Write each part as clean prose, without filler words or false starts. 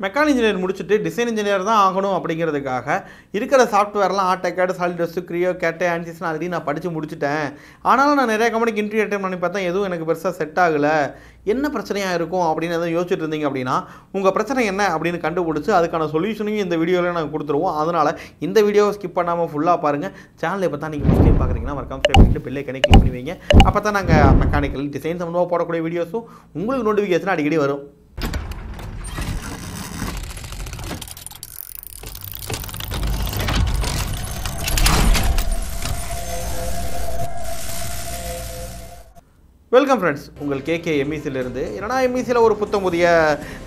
Mechanical engineer முடிச்சுட்டு design engineer தான் ஆகணும் அப்படிங்கிறதுக்காக இருக்கிற சாஃப்ட்வேர்லாம் ஆட்டோகேட், சாலிட்வொர்க்ஸ், கிரியோ, கேட், ஆன்சிஸ்லாம் ஆல்ரெடி நான் படித்து முடிச்சுட்டேன். ஆனாலும் நான் நிறைய கம்பெனிக்கு இன்டர்வியூ அட்டெண்ட் பண்ணி பார்த்தேன், எதுவும் எனக்கு பெருசாக செட் ஆகலை. என்ன பிரச்சனையாக இருக்கும் அப்படின்னு எதாவது யோசிச்சுட்டு இருந்தீங்க அப்படின்னா, உங்கள் பிரச்சனை என்ன அப்படின்னு கண்டுபிடிச்சி அதுக்கான சொல்யூஷனையும் இந்த வீடியோவில் நாங்கள் கொடுத்துருவோம். அதனால் இந்த வீடியோவை ஸ்கிப் பண்ணாமல் ஃபுல்லாக பாருங்கள். சேனலை இப்போ தான் நீங்கள் ஃபஸ்ட் டைம் பார்க்குறீங்கன்னா மறக்காம சப்ஸ்கிரைப் பண்ணிட்டு பெல் ஐகானை கிளிக் பண்ணி வைங்க. அப்போ தான் நாங்கள் மெக்கானிக்கல் டிசைன் சம்மந்தமாக போடக்கூடிய வீடியோஸும் உங்களுக்கு நோட்டிஃபிகேஷன் அடிக்கடி வரும். வெல்கம் ஃப்ரெண்ட்ஸ், உங்கள் கேகே எம்இசியிலிருந்து. என்னன்னா எம்இசியில் ஒரு புதிய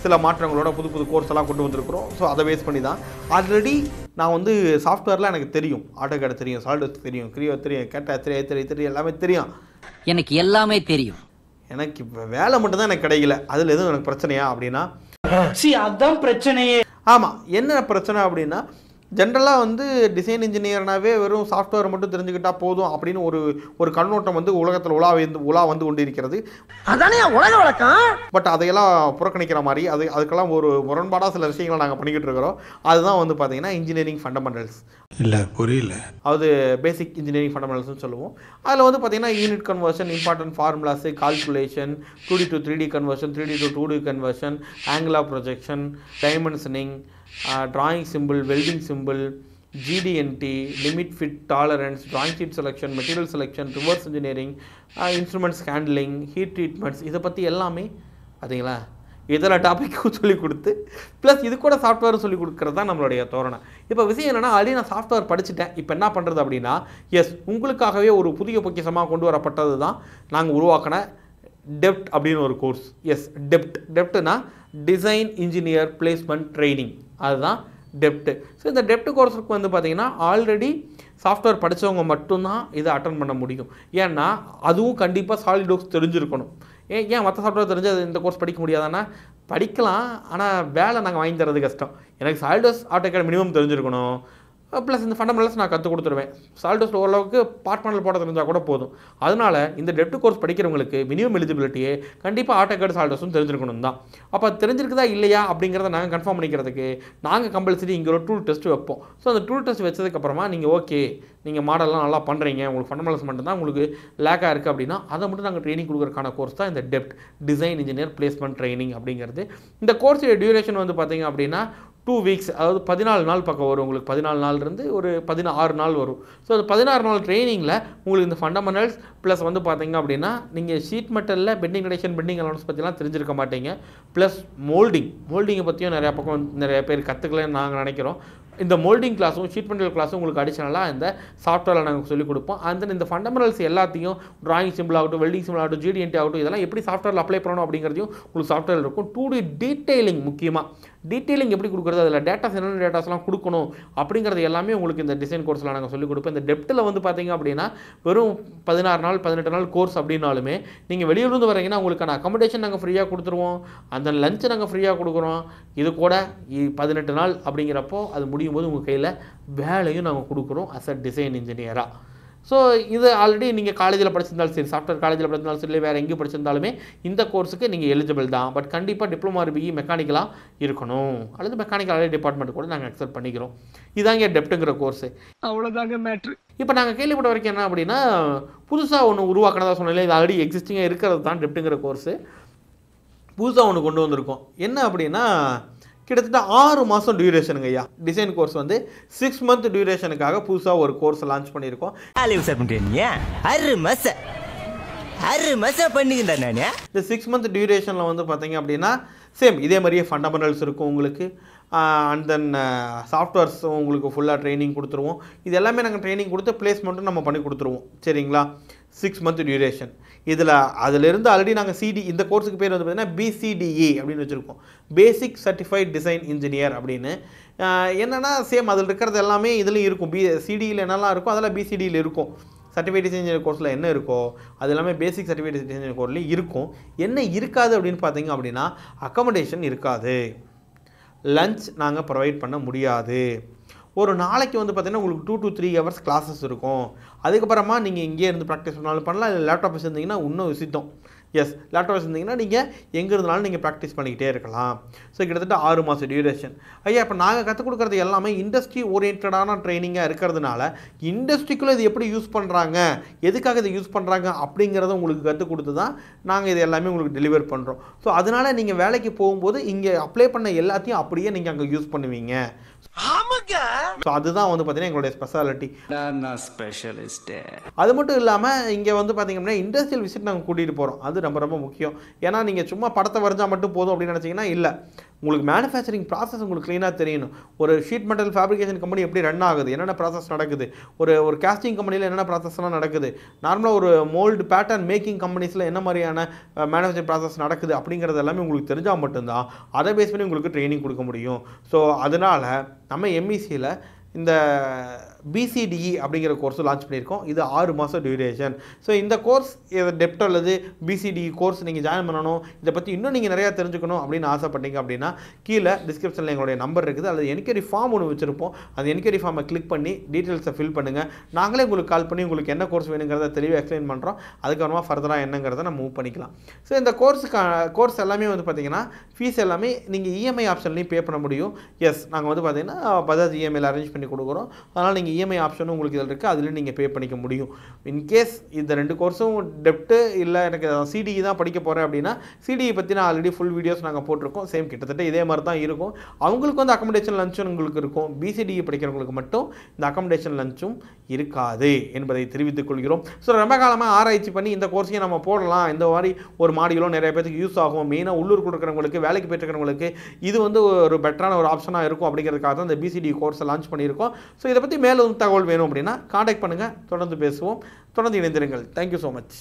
சில மாற்றங்களோட புது கோர்ஸ் எல்லாம் கொண்டு வந்திருக்கிறோம். ஸோ அதை பேஸ் பண்ணி தான் ஆல்ரெடி நான் வந்து சாஃப்ட்வேர்லாம் எனக்கு தெரியும். ஆட்டோகேட் தெரியும், சாலிட்வொர்க்ஸ் தெரியும், கிரியோ தெரியும், கேட் தெரியும், எல்லாமே தெரியும். எனக்கு எல்லாமே தெரியும். எனக்கு இப்போ வேலை மட்டும்தான் எனக்கு கிடைக்கல. அதில் எதுவும் எனக்கு பிரச்சனையா அப்படின்னா, அதான் பிரச்சனையே. ஆமாம், என்ன பிரச்சனை அப்படின்னா, ஜென்ரலாக வந்து டிசைன் இன்ஜினியர்னாவே வெறும் சாஃப்ட்வேர் மட்டும் தெரிஞ்சுக்கிட்டால் போதும் அப்படின்னு ஒரு கண்ணோட்டம் வந்து உலகத்தில் உலா வந்து கொண்டு இருக்கிறது. அதானே உலக வழக்கம். பட் அதையெல்லாம் புறக்கணிக்கிற மாதிரி அதுக்கெல்லாம் ஒரு முரண்பாடாக சில விஷயங்களை நாங்கள் பண்ணிக்கிட்டு இருக்கிறோம். அதுதான் வந்து பார்த்தீங்கன்னா இன்ஜினியரிங் ஃபண்டமெண்டல்ஸ். இல்லை, புரியல. அது பேசிக் இன்ஜினியரிங் ஃபண்டமெண்டல்ஸ்னு சொல்லுவோம். அதில் வந்து பார்த்தீங்கன்னா unit conversion, important formulas, calculation, 2D to 3D conversion, 3D to 2D conversion, angle of projection, dimensioning, drawing symbol, welding symbol, GD&T, limit fit tolerance, drawing sheet selection, material selection, reverse engineering, instruments handling, heat treatments, இதை பற்றி எல்லாமே பார்த்தீங்களா இதெல்லாம் டாப்பிக்கும் சொல்லிக் கொடுத்து plus இது கூட சாஃப்ட்வேரும் சொல்லிக் கொடுக்குறது தான் நம்மளுடைய தோரணை. இப்போ விஷயம் என்னென்னா, ஆல்ரெடி நான் சாஃப்ட்வேர் படிச்சுட்டேன். இப்போ என்ன பண்ணுறது அப்படின்னா, எஸ், உங்களுக்காகவே ஒரு புதிய பொக்கிஷமாக கொண்டு வரப்பட்டது தான் நாங்கள் உருவாக்கின டெப்ட் அப்படின்னு ஒரு கோர்ஸ். எஸ், டெப்ட்னா டிசைன் இன்ஜினியர் பிளேஸ்மெண்ட் ட்ரைனிங், அதுதான் டெப்ட். ஸோ இந்த டெப்ட் கோர்ஸுக்கு வந்து பார்த்திங்கன்னா ஆல்ரெடி சாஃப்ட்வேர் படித்தவங்க மட்டும்தான் இதை அட்டன் பண்ண முடியும். ஏன்னா அதுவும் கண்டிப்பாக சாலிட்வொர்க்ஸ் தெரிஞ்சிருக்கணும். ஏன் மற்ற சாஃப்ட்வேர் தெரிஞ்சு அது இந்த கோர்ஸ் படிக்க முடியாதானா? படிக்கலாம், ஆனால் வேலை நாங்கள் வாங்கி தரது கஷ்டம். எனக்கு சாலிட்வொர்க்ஸ், ஆட்டோகேட் மினிமம் தெரிஞ்சிருக்கணும். ப்ளஸ் இந்த ஃபண்டமெண்டல்ஸ் நான் கற்றுக் கொடுத்துருவேன். சாலிட்வொர்க்ஸ் ஓரளவுக்கு பார்ட் பண்ணல் போட தெரிஞ்சால் கூட போதும். அதனால் இந்த டெப்ட் கோர்ஸ் படிக்கிறவங்களுக்கு மினிமம் எலிஜிபிலிட்டியே கண்டிப்பாக ஆட்டோகேட், சாலிட்வொர்க்ஸும் தெரிஞ்சிருக்கணும் தான். அப்போ தெரிஞ்சிருக்குதா இல்லையா அப்படிங்கிறத நாங்கள் கன்ஃபார்ம் பண்ணிக்கிறதுக்கு நாங்கள் கம்பல்சரி இங்கே ஒரு டூல் டெஸ்ட் வைப்போம். ஸோ அந்த டூல் டெஸ்ட் வச்சதுக்கப்புறமா நீங்கள் ஓகே, நீங்கள் மாடல்லாம் நல்லா பண்ணுறீங்க, உங்களுக்கு ஃபண்டமெண்டல்ஸ் மட்டும் தான் உங்களுக்கு லேக்காக இருக்குது அப்படின்னா அதை மட்டும் நாங்கள் ட்ரைனிங் கொடுக்குறதுக்கான கோர்ஸ் தான் இந்த டெப்ட் டிசைன் இன்ஜினியர் பிளேஸ்மெண்ட் ட்ரைனிங் அப்படிங்கிறது. இந்த கோர்ஸ் டியூரேஷன் வந்து பார்த்தீங்க அப்படின்னா 2 வீக்ஸ், அதாவது 14 நாள் பக்கம் வரும். உங்களுக்கு 14 நாள்லேருந்து ஒரு 16 நாள் வரும். ஸோ அந்த 16 நாள் ட்ரைனிங்கில் உங்களுக்கு இந்த ஃபண்டமெண்டல்ஸ் ப்ளஸ் வந்து பார்த்தீங்க அப்படின்னா நீங்கள் ஷீட் மெட்டலில் பெண்டிங் ரிடக்ஷன், பெண்டிங் அலவன்ஸ் பற்றிலாம் தெரிஞ்சிருக்க மாட்டீங்க. ப்ளஸ் மோல்டிங்கை பற்றியும் நிறைய பேர் கற்றுக்கலன்னு நாங்கள் நினைக்கிறோம். இந்த மோல்டிங் கிளாஸும் ஷீட் மெட்டல் கிளாஸும் உங்களுக்கு அடிஷனலாக இந்த சாஃப்ட்வேரில் நாங்கள் சொல்லிக் கொடுப்போம். அந்த இந்த ஃபண்டமெண்டல்ஸ் எல்லாத்தையும் டிராயிங் சிம்பிள் ஆகட்டும், வெல்டிங் சிம்பிள் ஆகட்டும், GD&T ஆகட்டும், இதெல்லாம் எப்படி சாஃப்ட்வேரில் அப்ளை பண்ணணும் அப்படிங்கிறதையும் உங்களுக்கு சாஃப்ட்வேர் இருக்கும். 2D டீட்டெயிலிங், முக்கியமாக டீட்டெயிலிங் எப்படி கொடுக்குறது, அதில் டேட்டாஸ் என்னென்ன டேட்டாஸ்லாம் கொடுக்கணும் அப்படிங்கிறது எல்லாமே உங்களுக்கு இந்த டிசைன் கோர்ஸில் நாங்கள் சொல்லிக் கொடுப்போம். இந்த டெப்ட்டில் வந்து பார்த்தீங்க அப்படின்னா வெறும் 16 நாள் 18 நாள் கோர்ஸ் அப்படின்னாலுமே நீங்கள் வெளியூர்லேருந்து வரீங்கன்னா உங்களுக்கான அக்காமடேஷன் நாங்கள் ஃப்ரீயாக கொடுத்துருவோம். அந்த லஞ்சை நாங்கள் ஃப்ரீயாக கொடுக்குறோம். இது கூட 18 நாள் அப்படிங்கிறப்போ அது முடியும் போது உங்கள் கையில் வேலையும் நாங்கள் கொடுக்குறோம் அஸ் அ டிசைன் இன்ஜினியராக. ஸோ இது ஆல்ரெடி நீங்கள் காலேஜில் படிச்சிருந்தாலும் சரி, சாஃப்ட்வேர் காலேஜில் படிச்சிருந்தாலும் சரி, வேறு எங்கேயும் படிச்சிருந்தாலுமே இந்த கோர்ஸுக்கு நீங்கள் எலிஜிபிள் தான். பட் கண்டிப்பாக டிப்ளமா பிஇ மெக்கானிக்கலாக இருக்கணும், அல்லது மெக்கானிக்கல் டிபார்ட்மெண்ட் கூட நாங்கள் அக்செப்ட் பண்ணிக்கிறோம். இதாங்க டெப்ட்டுங்கிற கோர்ஸு. அவ்வளோதாங்க மேட்ரு. இப்போ நாங்கள் கேள்விப்பட்ட வரைக்கும் என்ன அப்படின்னா, புதுசாக ஒன்று உருவாக்கினதா சொன்னாலே இது ஆல்ரெடி எக்ஸிஸ்டிங்காக இருக்கிறது தான் டெப்ட்டுங்கிற கோர்ஸு. புதுசாக ஒன்று கொண்டு வந்திருக்கோம். என்ன அப்படின்னா, கிட்டத்தட்ட 6 மாதம் டியூரேஷனுங்க ஐயா. டிசைன் கோர்ஸ் வந்து 6 மந்த் டியூரேஷனுக்காக புதுசாக ஒரு கோர்ஸ் லான்ச் பண்ணியிருக்கோம். இந்த 6 மந்த் டியூரேஷனில் வந்து பார்த்தீங்க அப்படின்னா சேம் இதே மாதிரியே ஃபண்டமெண்டல்ஸ் இருக்கும் உங்களுக்கு. அண்ட் தென் சாஃப்ட்வேர்ஸும் உங்களுக்கு ஃபுல்லாக ட்ரைனிங் கொடுத்துருவோம். இது எல்லாமே நாங்கள் ட்ரைனிங் கொடுத்து பிளேஸ்மெண்ட்டும் நம்ம பண்ணி கொடுத்துருவோம். சரிங்களா? 6 மந்த் டியூரேஷன். அதிலிருந்து ஆல்ரெடி நாங்கள் இந்த கோர்ஸுக்கு பேர் வந்து பார்த்தீங்கன்னா BCDE அப்படின்னு வச்சுருக்கோம், பேசிக் சர்டிஃபைட் டிசைன் இன்ஜினியர் அப்படின்னு. என்னென்னா சேம் அதில் இருக்கிறது எல்லாமே இதுலையும் இருக்கும். CDயில் என்னெல்லாம் இருக்கும் அதெல்லாம் BCDயில் இருக்கும். சர்டிஃபைட் டிசைன் இன்ஜினியர் கோர்ஸில் என்ன இருக்கோ அது எல்லாமே பேசிக் சர்டிஃபைட் டிசைன் இன்ஜினியர் கோர்ஸ்லேயும் இருக்கும். என்ன இருக்காது அப்படின்னு பார்த்தீங்க அப்படின்னா, அக்கமடேஷன் இருக்காது, லஞ்ச் நாங்கள் ப்ரொவைட் பண்ண முடியாது. ஒரு நாளைக்கு வந்து பார்த்தீங்கன்னா உங்களுக்கு 2 to 3 ஹவர்ஸ் கிளாஸஸ் இருக்கும். அதுக்கப்புறமா நீங்கள் இங்கே இருந்து ப்ராக்டிஸ் பண்ணாலும் பண்ணலாம், இல்லை லேப்டாப் வச்சுருந்தீங்கன்னா இன்னும் விசித்தம். எஸ், லேப்டாப் வச்சுருந்தீங்கன்னா நீங்கள் எங்கே இருந்தாலும் நீங்கள் ப்ராக்டிஸ் பண்ணிக்கிட்டே இருக்கலாம். ஸோ கிட்டத்தட்ட 6 மாதம் டியூரேஷன். ஐயா, இப்போ நாங்கள் கற்றுக் கொடுக்குறது எல்லாமே இண்டஸ்ட்ரி ஓரியன்டான ட்ரைனிங்காக இருக்கிறதுனால இண்டஸ்ட்ரிக்குள்ளே இது எப்படி யூஸ் பண்ணுறாங்க, எதுக்காக இதை யூஸ் பண்ணுறாங்க அப்படிங்கிறத உங்களுக்கு கற்றுக் கொடுத்து தான் நாங்கள் இது எல்லாமே உங்களுக்கு டெலிவர் பண்ணுறோம். ஸோ அதனால் நீங்கள் வேலைக்கு போகும்போது இங்கே அப்ளை பண்ண எல்லாத்தையும் அப்படியே நீங்கள் அங்கே யூஸ் பண்ணுவீங்க. ஸோ அதுதான் வந்து பார்த்தீங்கன்னா எங்களுடைய ஸ்பெஷாலிட்டி. அது மட்டும் இல்லாமல் இங்கே வந்து பார்த்தீங்கன்னா இண்டஸ்ட்ரியல் விசிட் நாங்கள் கூட்டிகிட்டு போகிறோம். அது ரொம்ப ரொம்ப முக்கியம். ஏன்னா நீங்கள் சும்மா படத்தை வரைஞ்சால் மட்டும் போதும் அப்படின்னு நினச்சிங்கன்னா இல்லை, உங்களுக்கு மேனுஃபேக்சரிங் ப்ராசஸ் உங்களுக்கு க்ளீனாக தெரியணும். ஒரு ஷீட் மெட்டல் ஃபேப்ரிகேஷன் கம்பெனி எப்படி ரன் ஆகுது, என்னென்ன ப்ராசஸ் நடக்குது, ஒரு காஸ்டிங் கம்பெனியில் என்னென்ன ப்ராசஸ்லாம் நடக்குது, நார்மலாக ஒரு மோல்டு பேட்டர்ன் மேக்கிங் கம்பெனிஸில் என்ன மாதிரியான மேனுஃபேக்சரிங் ப்ராசஸ் நடக்குது அப்படிங்கிறது எல்லாமே உங்களுக்கு தெரிஞ்சால் மட்டும்தான் அதை பேஸ் பண்ணி உங்களுக்கு ட்ரைனிங் கொடுக்க முடியும். ஸோ அதனால் நம்ம எம்இசியில் இந்த பிசிடிஇ அப்படிங்கிற கோர்ஸ் லான்ச் பண்ணியிருக்கோம். இது 6 மாதம் டியூரேஷன். ஸோ இந்த கோர்ஸ் டெப்ட் அல்லது பிசிடிஇ கோர்ஸ் நீங்கள் ஜாயின் பண்ணணும், இதை பற்றி இன்னும் நீங்கள் நிறையா தெரிஞ்சுக்கணும் அப்படின்னு ஆசைப்பட்டீங்க அப்படின்னா கீழே டிஸ்கிரிப்ஷனில் எங்களுடைய நம்பர் இருக்குது, அல்லது என்கொயரி ஃபார்ம் ஒன்று வச்சுருப்போம். அந்த என்கொயரி ஃபார்மை கிளிக் பண்ணி டீட்டெயில்ஸை ஃபில் பண்ணுங்கள். நாங்களே உங்களுக்கு கால் பண்ணி உங்களுக்கு என்ன கோர்ஸ் வேணுங்கிறத தெளிவாக எக்ஸ்பிளைன் பண்ணுறோம். அதுக்கப்புறமா ஃபர்தராக என்னங்கிறத நம்ம மூவ் பண்ணிக்கலாம். ஸோ இந்த கோர்ஸ் எல்லாமே வந்து பார்த்திங்கன்னா ஃபீஸ் எல்லாமே நீங்கள் இஎம்ஐ ஆப்ஷன்லையும் பே பண்ண முடியும். எஸ், நாங்கள் வந்து பார்த்திங்கன்னா பஜாஜ் இஎம்ஐயில் அரேஞ்ச் பண்ணி கொடுக்குறோம். அதனால் நீங்கள் இஎம்ஐ ஆப்ஷனும் உங்களுக்கு இதில் இருக்குது, அதுலேயும் நீங்கள் பே பண்ணிக்க முடியும். இன்கேஸ் இந்த 2 கோர்ஸும் டெப்ட்டு இல்லை எனக்கு சிடிஇ தான் படிக்க போகிறேன் அப்படின்னா சிடிஇ பற்றி நான் ஆல்ரெடி ஃபுல் வீடியோஸ் நாங்கள் போட்டிருக்கோம். சேம் கிட்டத்தட்ட இதே மாதிரி தான் இருக்கும். அவங்களுக்கு வந்து அக்கமடேஷன் லஞ்சும் உங்களுக்கு இருக்கும். பிசிடிஇ படிக்கிறவங்களுக்கு மட்டும் இந்த அக்கமடேஷன் லஞ்சும் இருக்காது என்பதை தெரிவித்துக் கொள்கிறோம். ஸோ ரொம்ப காலமாக ஆராய்ச்சி பண்ணி இந்த கோர்ஸையும் நம்ம போடலாம், இந்த மாதிரி ஒரு மாடியூலும் நிறைய பேருக்கு யூஸ் ஆகும், மெயினாக உள்ளூர் கொடுக்குறவங்களுக்கு வேலைக்கு போயிட்டுருக்கிறவங்களுக்கு இது வந்து ஒரு பெட்டரான ஒரு ஆப்ஷனாக இருக்கும் அப்படிங்கிறதுக்காக தான் இந்த பிசிடிஇ கோர்ஸை லான்ச் பண்ணியிருக்கோம். ஸோ இதை பற்றி மேலும் தகவல் வேணும் அப்படின்னா காண்டாக்ட் பண்ணுங்கள், தொடர்ந்து பேசுவோம், தொடர்ந்து இணைந்திருங்கள். Thank you so much.